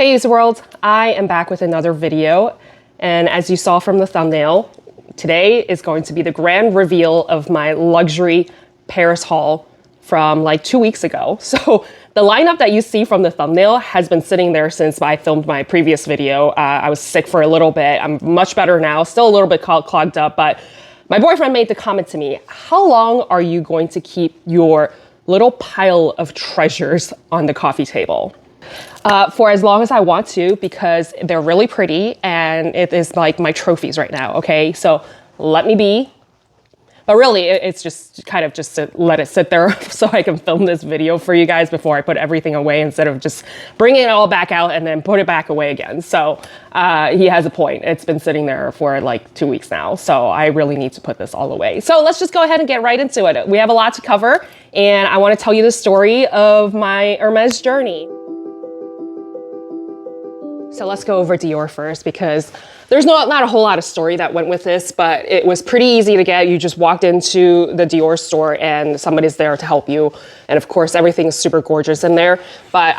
Hey Easy World, I am back with another video, and as you saw from the thumbnail, today is going to be the grand reveal of my luxury Paris haul from like 2 weeks ago. So the lineup that you see from the thumbnail has been sitting there since I filmed my previous video. I was sick for a little bit. I'm much better now, still a little bit clogged up, but my boyfriend made the comment to me, how long are you going to keep your little pile of treasures on the coffee table? For as long as I want to, because they're really pretty and it is like my trophies right now, okay? So let me be. But really, it's just kind of just to let it sit there so I can film this video for you guys before I put everything away instead of just bringing it all back out and then put it back away again. So he has a point. It's been sitting there for like 2 weeks now. So I really need to put this all away. So let's just go ahead and get right into it. We have a lot to cover and I want to tell you the story of my Hermes journey. So let's go over Dior first because there's not a whole lot of story that went with this, but it was pretty easy to get. You just walked into the Dior store and somebody's there to help you. And of course, everything is super gorgeous in there. But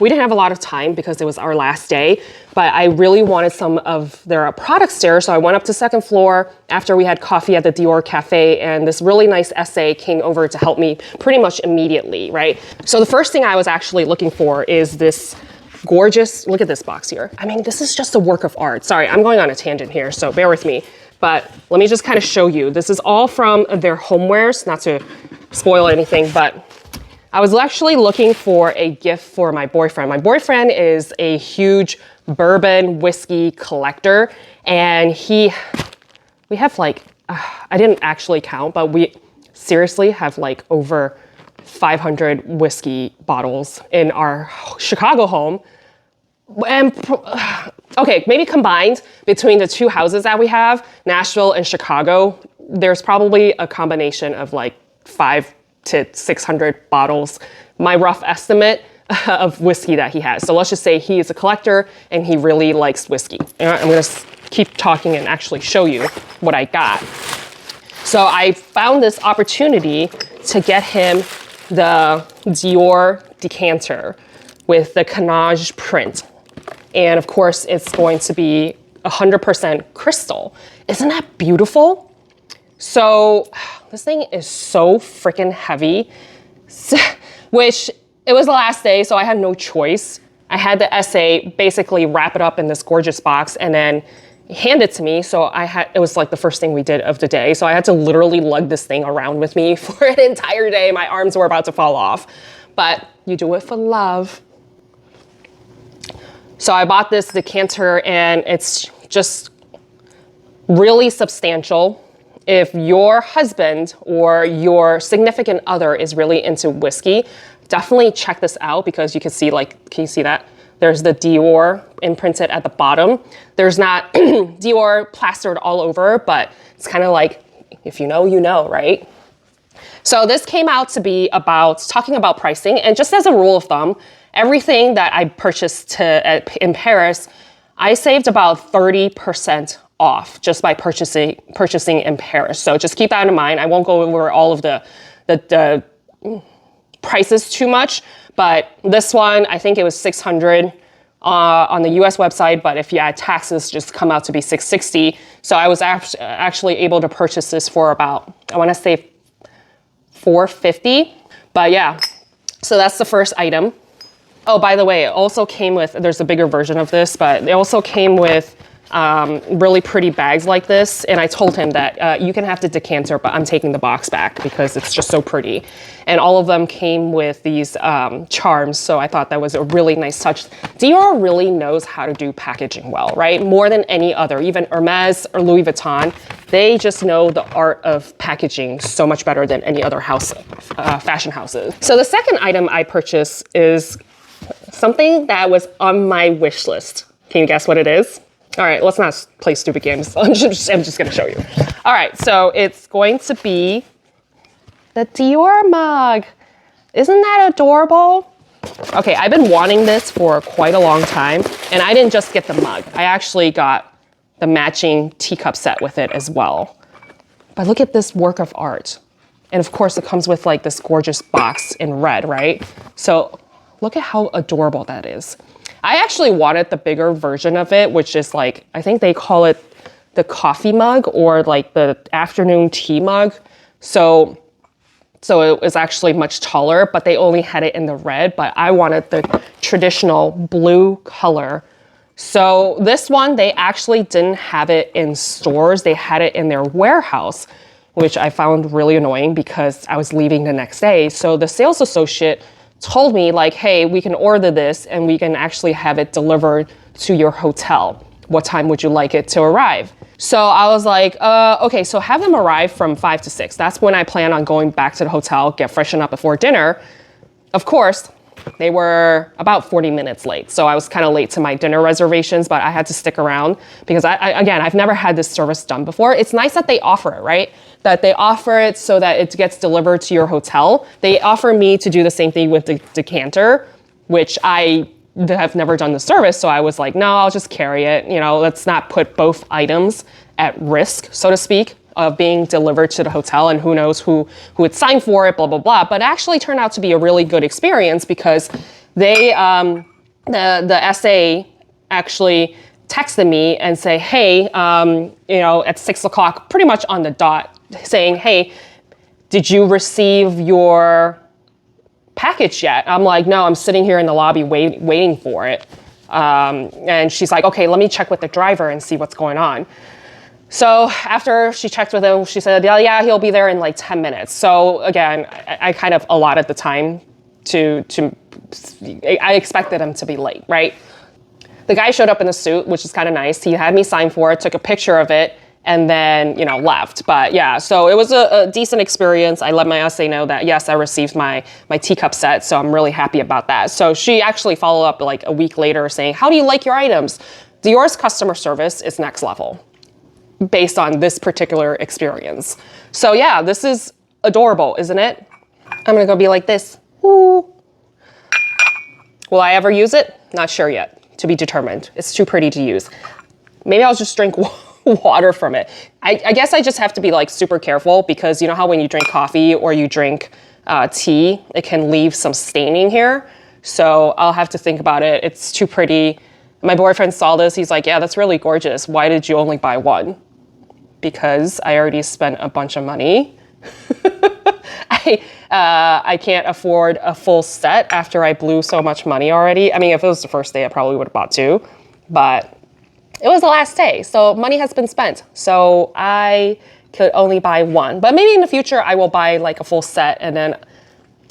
we didn't have a lot of time because it was our last day, but I really wanted some of their products there. So I went up to second floor after we had coffee at the Dior Cafe, and this really nice essay came over to help me pretty much immediately, right? So the first thing I was actually looking for is this gorgeous, look at this box here. I mean, this is just a work of art. Sorry, I'm going on a tangent here, so bear with me. But let me just kind of show you. This is all from their homewares, not to spoil anything, but I was actually looking for a gift for my boyfriend. My boyfriend is a huge bourbon whiskey collector, and we have like, I didn't actually count, but we seriously have like over 500 whiskey bottles in our Chicago home. And okay, maybe combined between the two houses that we have, Nashville and Chicago, there's probably a combination of like 500 to 600 bottles, my rough estimate of whiskey that he has. So let's just say he is a collector and he really likes whiskey. I'm gonna keep talking and actually show you what I got. So I found this opportunity to get him the Dior decanter with the canage print. And of course, it's going to be 100% crystal. Isn't that beautiful? So this thing is so freaking heavy, which it was the last day, so I had no choice. I had the essay basically wrap it up in this gorgeous box and then hand it to me. So it was like the first thing we did of the day. So I had to literally lug this thing around with me for an entire day. My arms were about to fall off, but you do it for love. So I bought this decanter and it's just really substantial. If your husband or your significant other is really into whiskey, definitely check this out because you can see can you see that? There's the Dior imprinted at the bottom. There's not Dior plastered all over, but it's kind of like, if you know, you know, right? So this came out to be talking about pricing. And just as a rule of thumb, everything that I purchased in Paris, I saved about 30% off just by purchasing in Paris. So just keep that in mind. I won't go over all of the prices too much, but this one, I think it was 600 on the US website, but if you add taxes, just come out to be 660. So I was actually able to purchase this for about, I wanna say 450, but yeah. So that's the first item. Oh, by the way, it also came with, there's a bigger version of this, but it also came with really pretty bags like this. And I told him that you can have the decanter, but I'm taking the box back because it's just so pretty. And all of them came with these charms. So I thought that was a really nice touch. Dior really knows how to do packaging well, right? More than any other, even Hermes or Louis Vuitton, they just know the art of packaging so much better than any other fashion houses. So the second item I purchased is something that was on my wish list. Can you guess what it is? All right, let's not play stupid games. I'm just gonna show you. All right, so it's going to be the Dior mug. Isn't that adorable? Okay, I've been wanting this for quite a long time, and I didn't just get the mug. I actually got the matching teacup set with it as well. But look at this work of art. And of course, it comes with like this gorgeous box in red, right? So look at how adorable that is. I actually wanted the bigger version of it, which is like, I think they call it the coffee mug or like the afternoon tea mug. So it was actually much taller, but they only had it in the red, but I wanted the traditional blue color. So this one, they actually didn't have it in stores. They had it in their warehouse, which I found really annoying because I was leaving the next day. So the sales associate told me like, hey, we can order this and we can actually have it delivered to your hotel. What time would you like it to arrive? So I was like, okay, so have them arrive from 5 to 6. That's when I plan on going back to the hotel, get freshened up before dinner. Of course, they were about 40 minutes late. So I was kind of late to my dinner reservations, but I had to stick around because again, I've never had this service done before. It's nice that they offer it, right? That they offer it so that it gets delivered to your hotel. They offer me to do the same thing with the decanter, which I have never done the service. So I was like, no, I'll just carry it. You know, let's not put both items at risk, so to speak, of being delivered to the hotel, and who knows who would sign for it, blah, blah, blah. But it actually turned out to be a really good experience because they, the SA actually texted me and say, hey, you know, at 6 o'clock, pretty much on the dot, saying, hey, did you receive your package yet? I'm like, no, I'm sitting here in the lobby waiting for it. And she's like, okay, let me check with the driver and see what's going on. So after she checked with him, she said, yeah, he'll be there in like 10 minutes. So again, I kind of allotted the time I expected him to be late, right? The guy showed up in a suit, which is kind of nice. He had me sign for it, took a picture of it, and then, you know, left. But yeah, so it was a decent experience. I let my SA know that, yes, I received my teacup set, so I'm really happy about that. So she actually followed up like a week later saying, how do you like your items? Dior's customer service is next level based on this particular experience. So yeah, this is adorable, isn't it? I'm gonna go be like this. Ooh. Will I ever use it? Not sure yet, to be determined. It's too pretty to use. Maybe I'll just drink water from it. I guess I just have to be like super careful because you know how when you drink coffee or you drink tea, it can leave some staining here. So I'll have to think about it. It's too pretty. My boyfriend saw this. He's like, yeah, that's really gorgeous. Why did you only buy one? Because I already spent a bunch of money. I can't afford a full set after I blew so much money already. I mean, if it was the first day, I probably would have bought two, but it was the last day, so money has been spent. So I could only buy one, but maybe in the future I will buy like a full set and then,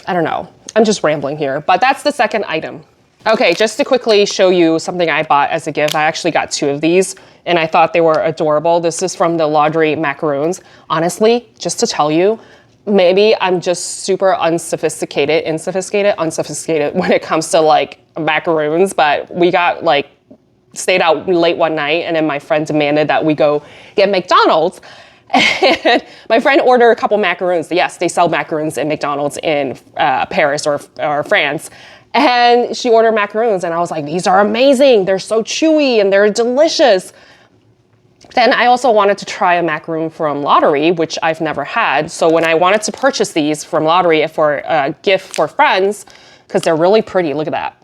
I don't know. I'm just rambling here, but that's the second item. Okay, just to quickly show you something I bought as a gift. I actually got 2 of these and I thought they were adorable. This is from the Laundry macaroons. Honestly, just to tell you, maybe I'm just super unsophisticated when it comes to like macaroons, but we got like, stayed out late one night and then my friend demanded that we go get McDonald's. And my friend ordered a couple macaroons. Yes, they sell macaroons in McDonald's in Paris or France. And she ordered macaroons and I was like, these are amazing. They're so chewy and they're delicious. Then I also wanted to try a macaroon from Lottery, which I've never had. So when I wanted to purchase these from Lottery for a gift for friends, because they're really pretty, look at that.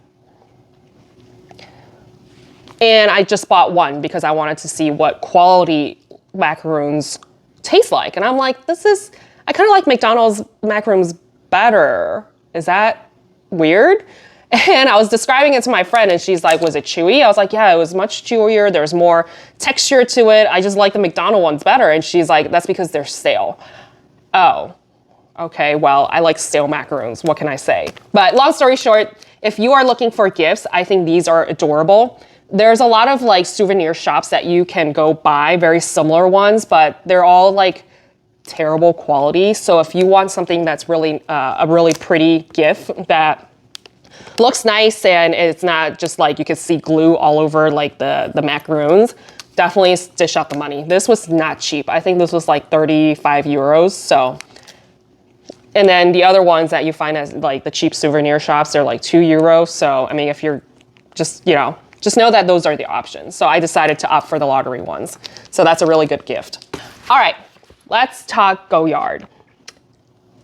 And I just bought one because I wanted to see what quality macaroons taste like. And I'm like, I kind of like McDonald's macaroons better. Is that weird? And I was describing it to my friend and she's like, was it chewy? I was like, yeah, it was much chewier. There's more texture to it. I just like the McDonald's ones better. And she's like, that's because they're stale. Oh, okay. Well, I like stale macaroons. What can I say? But long story short, if you are looking for gifts, I think these are adorable. There's a lot of like souvenir shops that you can go buy, very similar ones, but they're all like terrible quality. So if you want something that's really a really pretty gift that looks nice and it's not just like you can see glue all over like the macaroons, definitely dish out the money. This was not cheap. I think this was like 35 euros. So, and then the other ones that you find as like the cheap souvenir shops, they're like 2 euros. So, I mean, if you're just, you know, just know that those are the options. So I decided to opt for the Lottery ones. So that's a really good gift. All right, let's talk Goyard.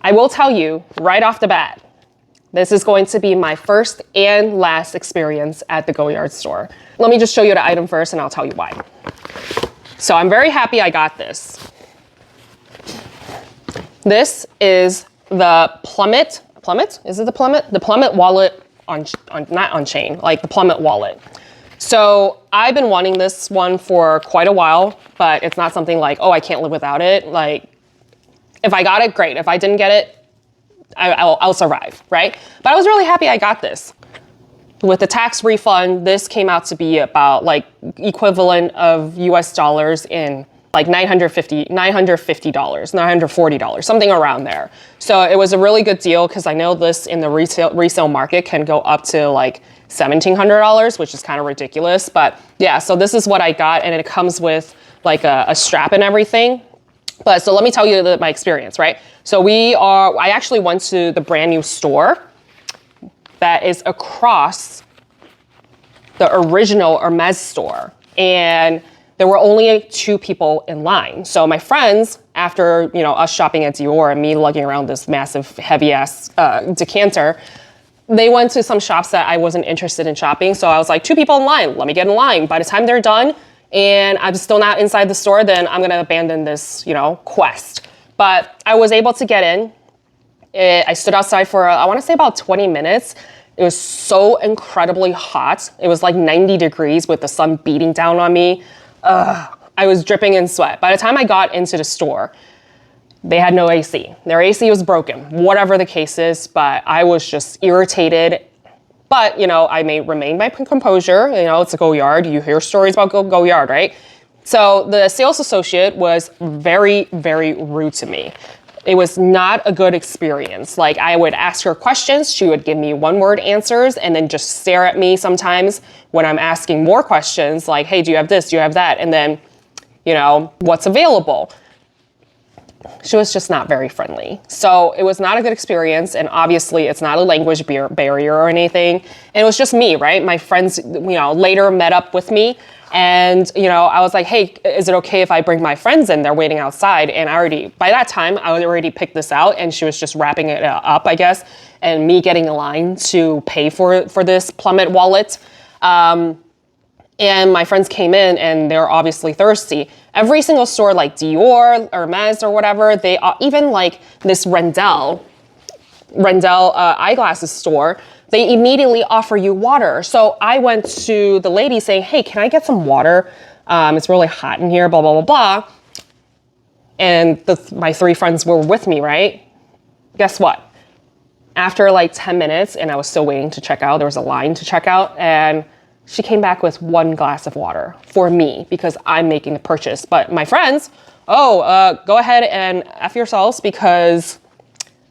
I will tell you right off the bat, This is going to be my first and last experience at the Goyard store. Let me just show you the item first and I'll tell you why. So I'm very happy I got this. This is the Plummet. Is it the Plummet? The Plummet wallet not on chain, like the Plummet wallet. So I've been wanting this one for quite a while, but it's not something like, oh, I can't live without it. Like, if I got it, great. If I didn't get it, I'll survive, right? But I was really happy I got this. With the tax refund, this came out to be about like equivalent of US dollars in like $950, $940, something around there. So it was a really good deal because I know this in the resale market can go up to like $1,700, which is kind of ridiculous. But yeah, so this is what I got, and it comes with like a strap and everything. But so let me tell you my experience, right? So I actually went to the brand new store that is across the original Hermes store. And there were only 2 people in line. So my friends, after us shopping at Dior and me lugging around this massive heavy ass decanter, they went to some shops that I wasn't interested in shopping. So I was like, 2 people in line, let me get in line. By the time they're done and I'm still not inside the store, then I'm gonna abandon this, quest. But I was able to get in. I stood outside for, I wanna say about 20 minutes. It was so incredibly hot. It was like 90 degrees with the sun beating down on me. I was dripping in sweat. By the time I got into the store, they had no AC. Their AC was broken, whatever the case is, but I was just irritated. But, I remained my composure. It's a Goyard. You hear stories about Goyard, right? So the sales associate was very, very rude to me. It was not a good experience. Like, I would ask her questions. She would give me one-word answers and then just stare at me sometimes when I'm asking more questions like, hey, do you have this? Do you have that? And then, what's available? She was just not very friendly. So it was not a good experience. And obviously it's not a language barrier or anything. And it was just me, right? My friends, later met up with me. And, I was like, hey, is it okay if I bring my friends in? They're waiting outside. And by that time, I already picked this out and she was just wrapping it up, I guess. And me getting a line to pay for this Plummet wallet. And my friends came in and they're obviously thirsty. Every single store like Dior, Hermes or whatever, they even like this Rendell eyeglasses store, they immediately offer you water. So I went to the lady saying, hey, can I get some water? It's really hot in here, blah, blah, blah, blah. And my 3 friends were with me, right? Guess what? After like 10 minutes and I was still waiting to check out, there was a line to check out, and she came back with 1 glass of water for me because I'm making the purchase. But my friends, go ahead and F yourselves because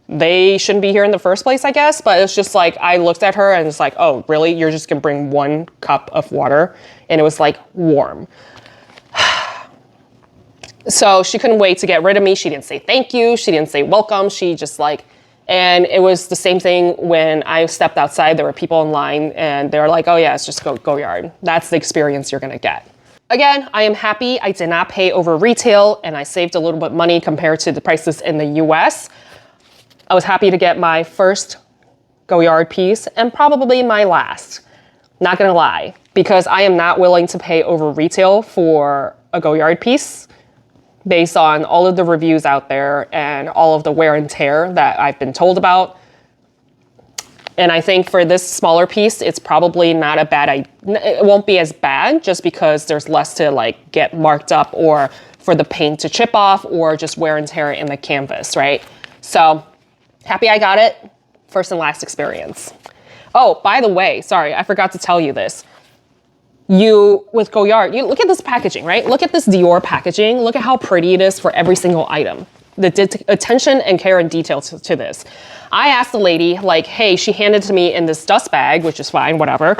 they shouldn't be here in the first place, I guess. But it's just like, I looked at her and it's like, oh, really? You're just gonna bring 1 cup of water? And it was like warm. So she couldn't wait to get rid of me. She didn't say thank you. She didn't say welcome. She just like, and it was the same thing when I stepped outside. There were people in line and they were like, oh yeah, it's just Goyard. That's the experience you're gonna get. Again, I am happy I did not pay over retail and I saved a little bit of money compared to the prices in the US. I was happy to get my first Goyard piece and probably my last. Not gonna lie, because I am not willing to pay over retail for a Goyard piece based on all of the reviews out there and all of the wear and tear that I've been told about. And I think for this smaller piece, it's probably not a bad idea. It won't be as bad just because there's less to like get marked up or for the paint to chip off or just wear and tear in the canvas, right? So happy I got it. First and last experience. Oh, by the way, sorry, I forgot to tell you this. With Goyard, you look at this packaging, right? Look at this Dior packaging. Look at how pretty it is for every single item. The attention and care and detail to this. I asked the lady, like, hey, she handed it to me in this dust bag, which is fine, whatever.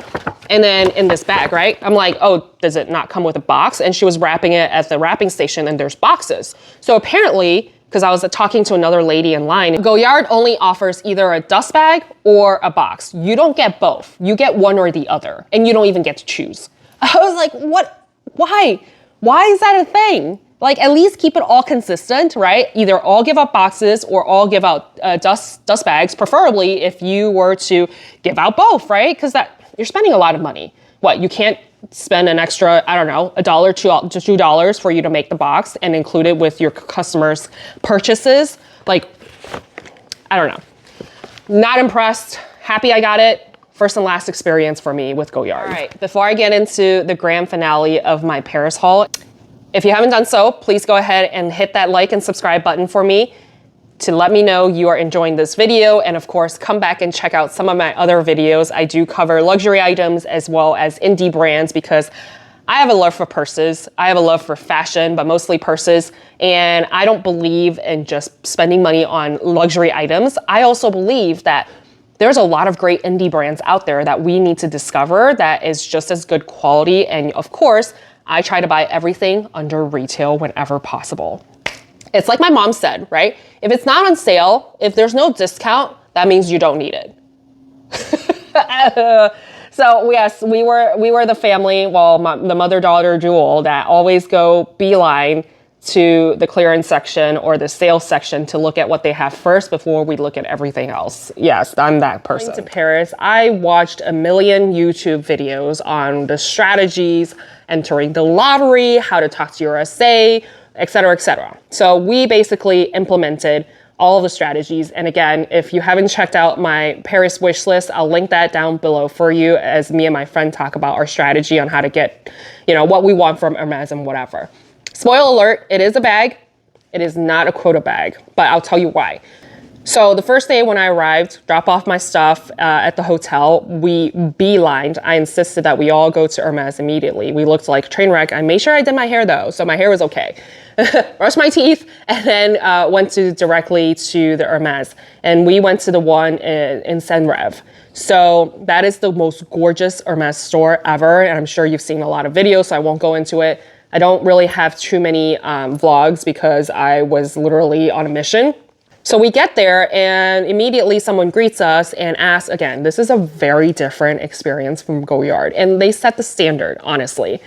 And then in this bag, right? I'm like, oh, does it not come with a box? And she was wrapping it at the wrapping station and there's boxes. So apparently, because I was talking to another lady in line, Goyard only offers either a dust bag or a box. You don't get both. You get one or the other, and you don't even get to choose. I was like, what? Why? Why is that a thing? Like, at least keep it all consistent, right? Either all give out boxes or all give out dust bags, preferably if you were to give out both, right? Because you're spending a lot of money. What, you can't spend an extra, I don't know, $1 to $2 for you to make the box and include it with your customers' purchases? Like, I don't know. Not impressed. Happy I got it. First and last experience for me with Goyard. All right, before I get into the grand finale of my Paris haul, if you haven't done so, please go ahead and hit that like and subscribe button for me to let me know you are enjoying this video. And of course, come back and check out some of my other videos. I do cover luxury items as well as indie brands because I have a love for purses. I have a love for fashion, but mostly purses. And I don't believe in just spending money on luxury items. I also believe that there's a lot of great indie brands out there that we need to discover that is just as good quality. And of course, I try to buy everything under retail whenever possible. It's like my mom said, right? If it's not on sale, if there's no discount, that means you don't need it. So yes, we were the family, well, the mother-daughter duel that always go beeline to the clearance section or the sales section to look at what they have first before we look at everything else. Yes, I'm that person. Going to Paris, I watched a million YouTube videos on the strategies, entering the lottery, how to talk to your SA, et cetera, et cetera. So we basically implemented all of the strategies. And again, if you haven't checked out my Paris wish list, I'll link that down below for you as me and my friend talk about our strategy on how to get, what we want from Hermes and whatever. Spoiler alert, it is a bag. It is not a quota bag, but I'll tell you why. So the first day when I arrived, drop off my stuff at the hotel, we beelined. I insisted that we all go to Hermes immediately. We looked like a train wreck. I made sure I did my hair though, so my hair was okay. Brushed my teeth and then went directly to the Hermes. And we went to the one in Seine-Rev. So that is the most gorgeous Hermes store ever. And I'm sure you've seen a lot of videos, so I won't go into it. I don't really have too many vlogs because I was literally on a mission. So we get there and immediately someone greets us and asks, again, this is a very different experience from Goyard. And they set the standard, honestly.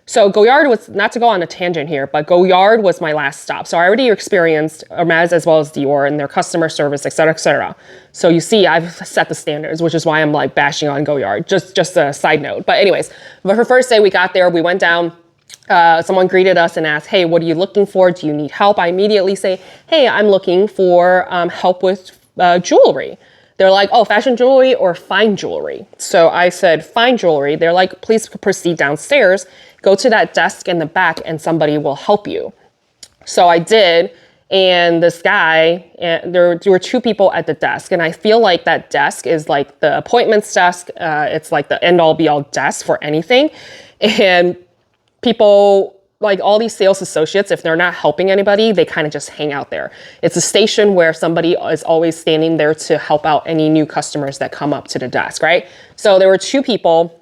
So Goyard was, not to go on a tangent here, but Goyard was my last stop. So I already experienced Hermes as well as Dior and their customer service, et cetera, et cetera. So you see, I've set the standards, which is why I'm like bashing on Goyard, just a side note. But anyways, but her first day we got there, we went down. Someone greeted us and asked, hey, what are you looking for? Do you need help? I immediately say, hey, I'm looking for help with jewelry. They're like, oh, fashion jewelry or fine jewelry? So I said, fine jewelry. They're like, please proceed downstairs, go to that desk in the back and somebody will help you. So I did. And this guy, there were two people at the desk. And I feel like that desk is like the appointments desk. It's like the end all be all desk for anything. And people, like all these sales associates, if they're not helping anybody, they kind of just hang out there. It's a station where somebody is always standing there to help out any new customers that come up to the desk, right? So there were two people.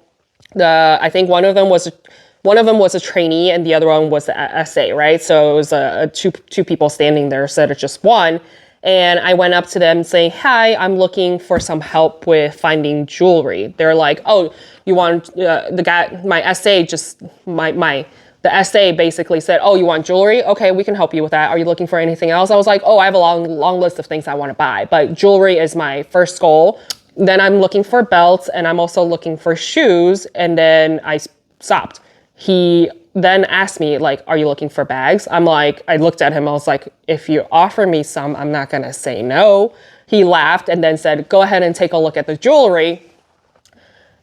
I think one of them was a trainee and the other one was the SA, right? So it was two people standing there instead of just one. And I went up to them saying, hi, I'm looking for some help with finding jewelry. They're like, oh, you want the guy, my SA just, the SA basically said, oh, you want jewelry? Okay, we can help you with that. Are you looking for anything else? I was like, oh, I have a long list of things I want to buy, but jewelry is my first goal. Then I'm looking for belts and I'm also looking for shoes. And then I stopped. He then asked me, like, are you looking for bags? I'm like, I looked at him. I was like, if you offer me some, I'm not going to say no. He laughed and then said, go ahead and take a look at the jewelry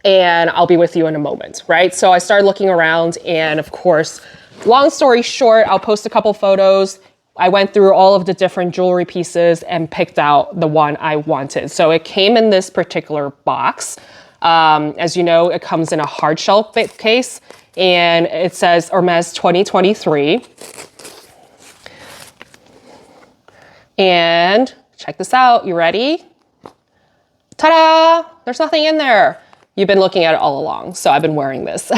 and I'll be with you in a moment, right? So I started looking around and of course, long story short, I'll post a couple photos. I went through all of the different jewelry pieces and picked out the one I wanted. So it came in this particular box. As you know, it comes in a hard shell case. And it says Hermes 2023. And check this out. You ready? Ta-da! There's nothing in there. You've been looking at it all along, so I've been wearing this.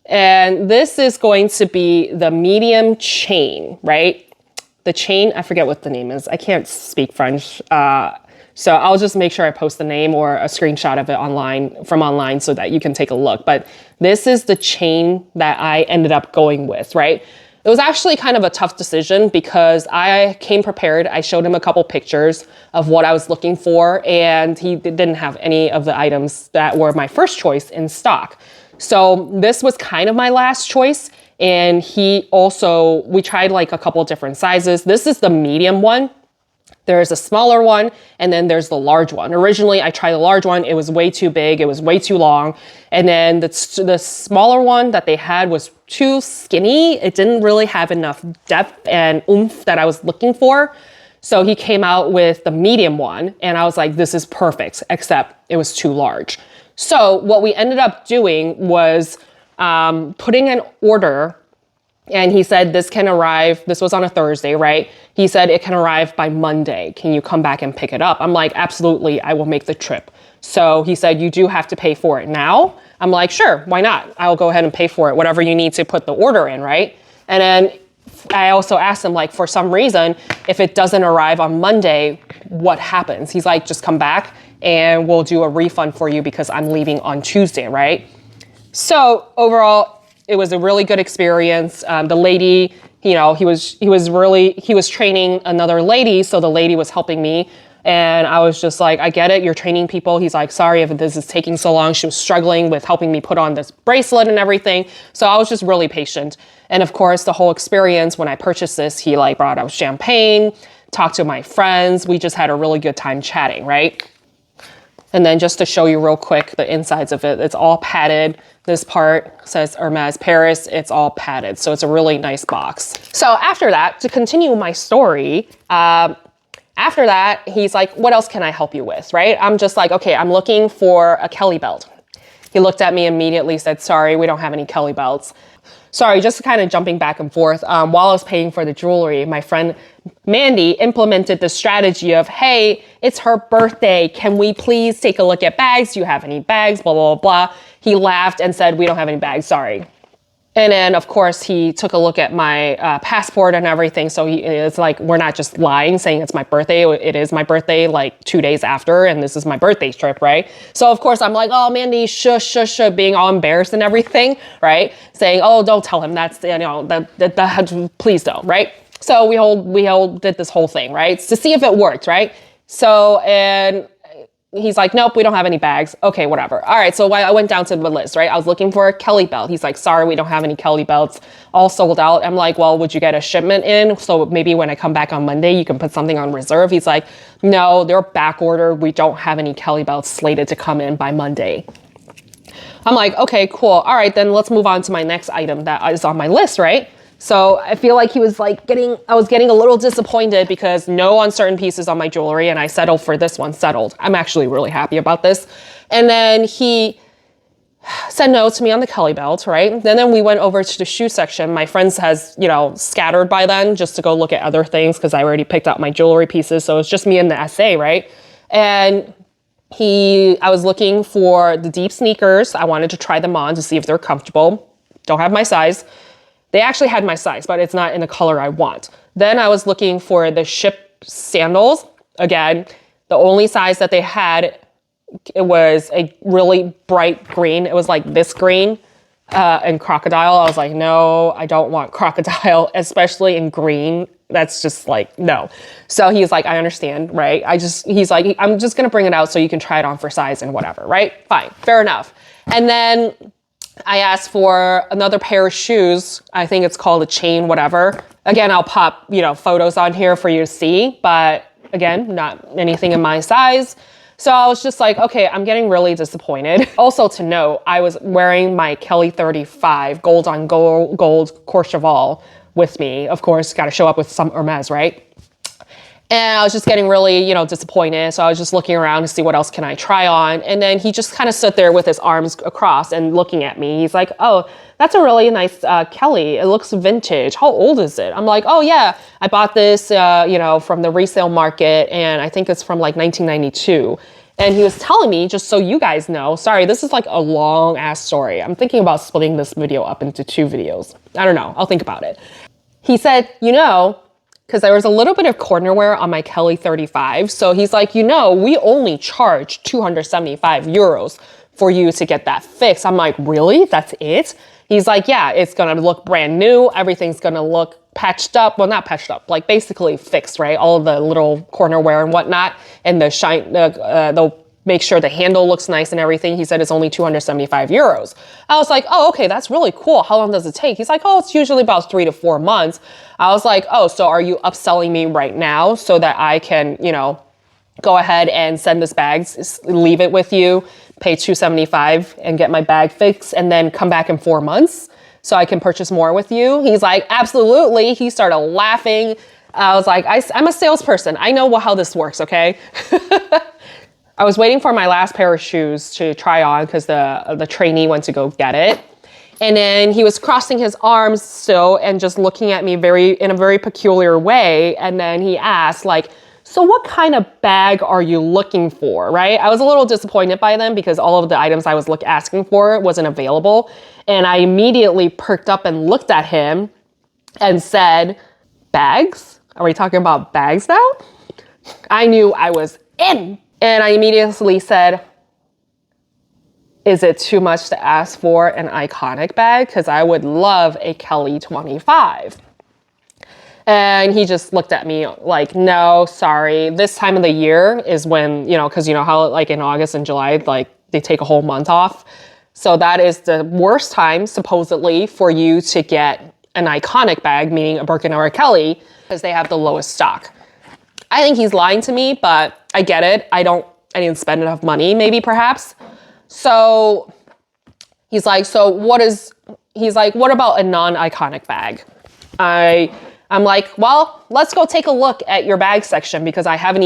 And this is going to be the medium chain, right? The chain, I forget what the name is. I can't speak French. So I'll just make sure I post the name or a screenshot of it online so that you can take a look. But this is the chain that I ended up going with, right? It was actually kind of a tough decision because I came prepared. I showed him a couple pictures of what I was looking for, and he didn't have any of the items that were my first choice in stock. So this was kind of my last choice. And we tried like a couple different sizes. This is the medium one. There's a smaller one, and then there's the large one. Originally, I tried the large one. It was way too big. It was way too long. And then the smaller one that they had was too skinny. It didn't really have enough depth and oomph that I was looking for. So he came out with the medium one, and I was like, this is perfect, except it was too large. So what we ended up doing was putting an order. And he said, this can arrive, this was on a Thursday, right? He said, it can arrive by Monday. Can you come back and pick it up? I'm like, absolutely, I will make the trip. So he said, you do have to pay for it now. I'm like, sure, why not? I'll go ahead and pay for it, whatever you need to put the order in, right? And then I also asked him, like, for some reason, if it doesn't arrive on Monday, what happens? He's like, just come back and we'll do a refund for you because I'm leaving on Tuesday, right? So overall, it was a really good experience. The lady, he was training another lady. So the lady was helping me. And I was just like, I get it. You're training people. He's like, sorry if this is taking so long. She was struggling with helping me put on this bracelet and everything. So I was just really patient. And of course, the whole experience when I purchased this, he like brought out champagne, talked to my friends. We just had a really good time chatting, right? And then just to show you real quick, the insides of it, it's all padded. This part says Hermes Paris, it's all padded. So it's a really nice box. So after that, to continue my story, after that, he's like, what else can I help you with, right? I'm just like, okay, I'm looking for a Kelly belt. He looked at me immediately, said, sorry, we don't have any Kelly belts. Sorry, just kind of jumping back and forth. While I was paying for the jewelry, my friend Mandy implemented the strategy of, hey, it's her birthday. Can we please take a look at bags? Do you have any bags? Blah, blah, blah, blah. He laughed and said, we don't have any bags, sorry. And then, of course, he took a look at my passport and everything. So it's like, we're not just lying, saying it's my birthday. It is my birthday like 2 days after, and this is my birthday trip, right? So, of course, I'm like, oh, Mandy, shush, shush, shush, being all embarrassed and everything, right? Saying, oh, don't tell him. That's, please don't, right? So we all did this whole thing, right? To see if it worked, right? So, and he's like, nope, we don't have any bags. Okay, whatever. All right, so I went down to the list, right? I was looking for a Kelly belt. He's like, sorry, we don't have any Kelly belts. All sold out. I'm like, well, would you get a shipment in? So maybe when I come back on Monday, you can put something on reserve. He's like, no, they're back ordered. We don't have any Kelly belts slated to come in by Monday. I'm like, okay, cool. All right, then let's move on to my next item that is on my list, right? So I feel like he was like I was getting a little disappointed because no uncertain pieces on my jewelry, and I settled for this one, settled. I'm actually really happy about this. And then he said no to me on the Kelly belt, right? And then we went over to the shoe section. My friends has, scattered by then just to go look at other things because I already picked out my jewelry pieces. So it's just me and the SA, right? And I was looking for the deep sneakers. I wanted to try them on to see if they're comfortable. Don't have my size. They actually had my size, but it's not in the color I want. Then I was looking for the ship sandals. Again, the only size that they had, it was a really bright green. It was like this green and crocodile. I was like, no, I don't want crocodile, especially in green. That's just like, no. So he's like, I understand, right? He's like, I'm just gonna bring it out so you can try it on for size and whatever, right? Fine, fair enough. And then I asked for another pair of shoes. I think it's called a chain, whatever. Again, I'll pop, photos on here for you to see, but again, not anything in my size. So I was just like, okay, I'm getting really disappointed. Also to note, I was wearing my Kelly 35 gold on gold Courchevel with me. Of course, got to show up with some Hermes, right? And I was just getting really, disappointed. So I was just looking around to see what else can I try on. And then he just kind of stood there with his arms across and looking at me. He's like, oh, that's a really nice Kelly. It looks vintage. How old is it? I'm like, oh yeah, I bought this, from the resale market. And I think it's from like 1992. And he was telling me, just so you guys know, sorry, this is like a long ass story. I'm thinking about splitting this video up into 2 videos. I don't know. I'll think about it. He said, because there was a little bit of corner wear on my Kelly 35. So he's like, you know, we only charge 275 euros for you to get that fixed. I'm like, really? That's it? He's like, yeah, it's gonna look brand new. Everything's gonna look patched up. Well, not patched up, like basically fixed, right? All of the little corner wear and whatnot, and the shine, they'll make sure the handle looks nice and everything. He said it's only 275 euros. I was like, oh, okay, that's really cool. How long does it take? He's like, oh, it's usually about 3 to 4 months. I was like, oh, so are you upselling me right now so that I can, you know, go ahead and send this bag, leave it with you, pay 275 and get my bag fixed and then come back in 4 months so I can purchase more with you? He's like, absolutely. He started laughing. I was like, I'm a salesperson. I know how this works, okay? I was waiting for my last pair of shoes to try on because the trainee went to go get it. And then he was crossing his arms still and just looking at me in a very peculiar way. And then he asked, like, so what kind of bag are you looking for, right? I was a little disappointed by them because all of the items I was asking for wasn't available. And I immediately perked up and looked at him and said, bags? Are we talking about bags now? I knew I was in. And I immediately said, is it too much to ask for an iconic bag? Because I would love a Kelly 25. And he just looked at me like, no, sorry. This time of the year is when, you know, because you know how like in August and July, like they take a whole month off. So that is the worst time supposedly for you to get an iconic bag, meaning a Birkin or a Kelly, because they have the lowest stock. I think he's lying to me, but I get it. I didn't spend enough money, maybe perhaps. So he's like, what about a non-iconic bag? I'm like, well, let's go take a look at your bag section because I didn't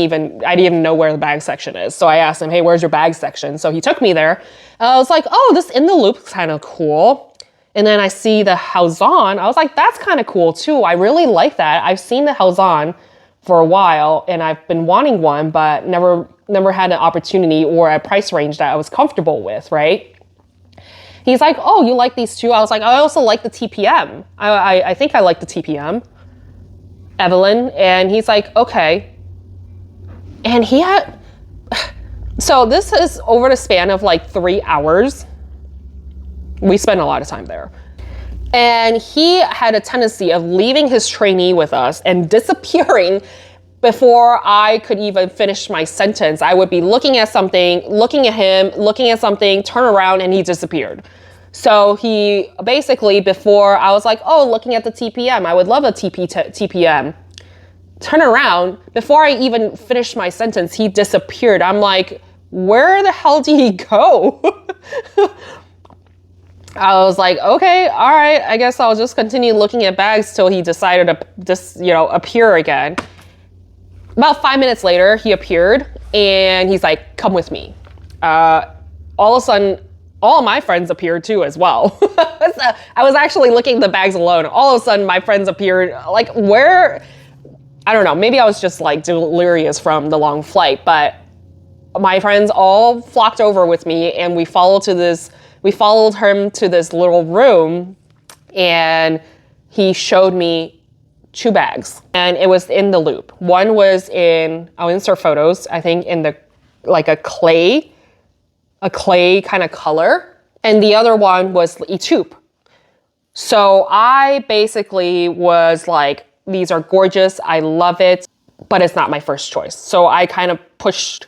even know where the bag section is. So I asked him, hey, where's your bag section? So he took me there. I was like, oh, this in the loop is kind of cool. And then I see the Hauson. I was like, that's kind of cool too. I really like that. I've seen the Hauson for a while and I've been wanting one, but never had an opportunity or a price range that I was comfortable with, right? He's like, oh, you like these too? I was like, I also like the TPM. I think I like the TPM, Evelyn. And he's like, okay. And so this is over the span of like 3 hours. We spent a lot of time there. And he had a tendency of leaving his trainee with us and disappearing before I could even finish my sentence. I would be looking at something, looking at him, looking at something, turn around, and he disappeared. So he basically, before I was like, oh, looking at the TPM, I would love a TPM. Turn around, before I even finished my sentence, he disappeared. I'm like, where the hell did he go? I was like, okay, all right, I guess I'll just continue looking at bags till he decided to just, appear again. About 5 minutes later, he appeared and he's like, come with me. All of a sudden, all of my friends appeared too as well. So I was actually looking at the bags alone. All of a sudden, my friends appeared, like where, I don't know, maybe I was just like delirious from the long flight, but my friends all flocked over with me and we followed him to this little room and he showed me 2 bags and it was in the loop. One was I'll insert photos, I think in like a clay kind of color. And the other one was a tube. So I basically was like, these are gorgeous. I love it, but it's not my first choice. So I kind of pushed.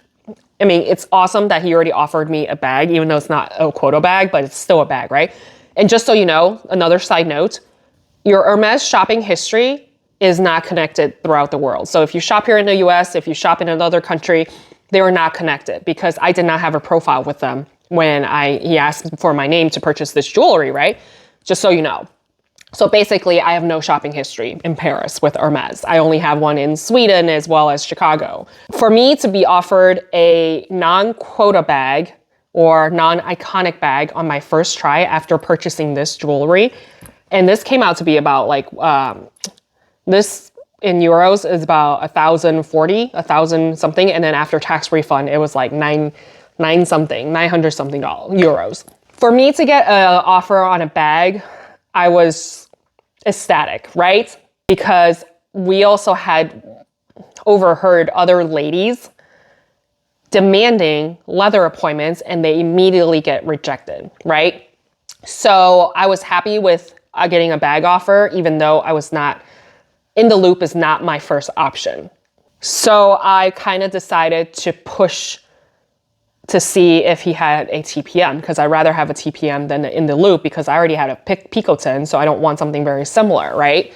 I mean, it's awesome that he already offered me a bag, even though it's not a quota bag, but it's still a bag, right? And just so you know, another side note, your Hermes shopping history is not connected throughout the world. So if you shop here in the US, if you shop in another country, they were not connected because I did not have a profile with them when he asked for my name to purchase this jewelry, right? Just so you know. So basically, I have no shopping history in Paris with Hermes. I only have one in Sweden as well as Chicago. For me to be offered a non-quota bag or non-iconic bag on my first try after purchasing this jewelry, and this came out to be about like, this in euros is about 1,000 something, and then after tax refund, it was like 900 something euros. For me to get an offer on a bag, I was ecstatic, right? Because we also had overheard other ladies demanding leather appointments and they immediately get rejected, right? So I was happy with getting a bag offer, even though I was not in the loop is not my first option. So I kind of decided to push to see if he had a TPM, because I'd rather have a TPM than in the loop, because I already had a picotin, so I don't want something very similar, right?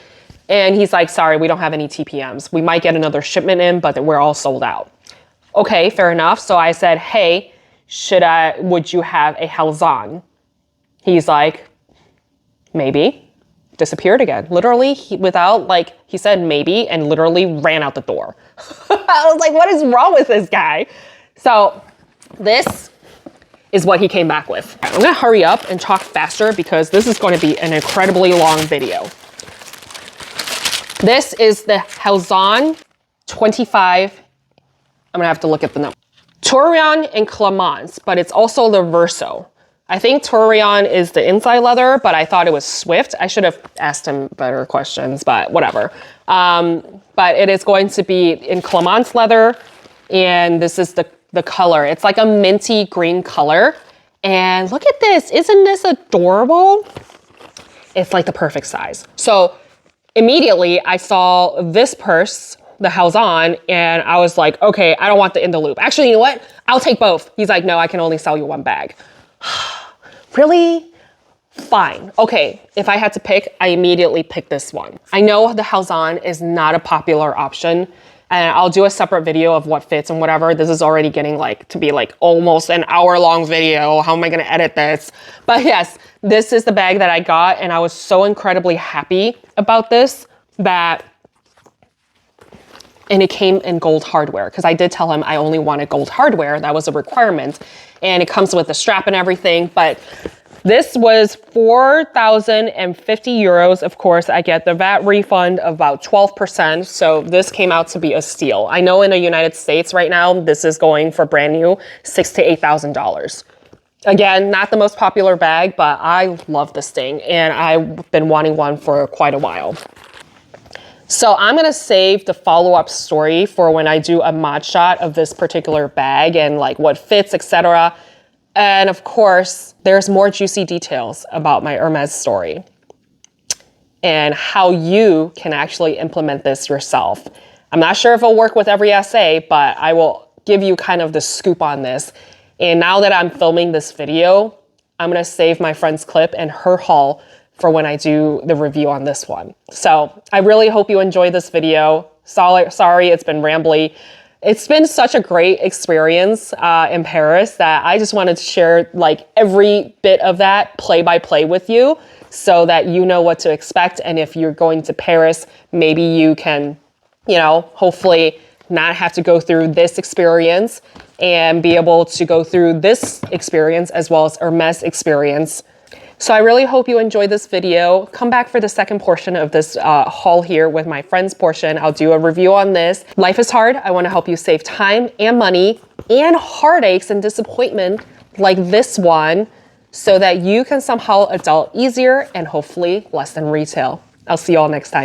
And he's like, sorry, we don't have any TPMs. We might get another shipment in, but we're all sold out. Okay, fair enough. So I said, hey, would you have a Halzon? He's like, maybe. Disappeared again. Literally, he said maybe and literally ran out the door. I was like, what is wrong with this guy? So this is what he came back with. I'm gonna hurry up and talk faster because this is going to be an incredibly long video. This is the Halzon 25. I'm gonna have to look at the number. Tourion and Clemence, but it's also the Verso. I think Tourion is the inside leather, but I thought it was Swift. I should have asked him better questions, but whatever. But it is going to be in Clemence leather, and this is the color. It's like a minty green color. And look at this, isn't this adorable? It's like the perfect size. So immediately I saw this purse, the Halzon, and I was like, okay, I don't want the in the loop. Actually, you know what? I'll take both. He's like, no, I can only sell you one bag. Really? Fine. Okay, if I had to pick, I immediately picked this one. I know the Halzon is not a popular option, and I'll do a separate video of what fits and whatever. This is already getting to be almost an hour-long video. How am I gonna edit this? But yes, this is the bag that I got, and I was so incredibly happy about this and it came in gold hardware, because I did tell him I only wanted gold hardware. That was a requirement. And it comes with the strap and everything. But this was 4,050 euros. Of course, I get the VAT refund of about 12%. So this came out to be a steal. I know in the United States right now, this is going for brand new $6,000 to $8,000. Again, not the most popular bag, but I love this thing. And I've been wanting one for quite a while. So I'm gonna save the follow-up story for when I do a mod shot of this particular bag and what fits, etc. And of course, there's more juicy details about my Hermes story and how you can actually implement this yourself. I'm not sure if it'll work with every essay, but I will give you kind of the scoop on this. And now that I'm filming this video, I'm gonna save my friend's clip and her haul for when I do the review on this one. So I really hope you enjoy this video. Sorry, it's been rambly. It's been such a great experience in Paris that I just wanted to share every bit of that play by play with you so that you know what to expect. And if you're going to Paris, maybe you can, hopefully not have to go through this experience and be able to go through this experience as well as Hermes experience. So I really hope you enjoyed this video. Come back for the second portion of this haul here with my friend's portion. I'll do a review on this. Life is hard. I want to help you save time and money and heartaches and disappointment like this one so that you can somehow adult easier and hopefully less than retail. I'll see you all next time.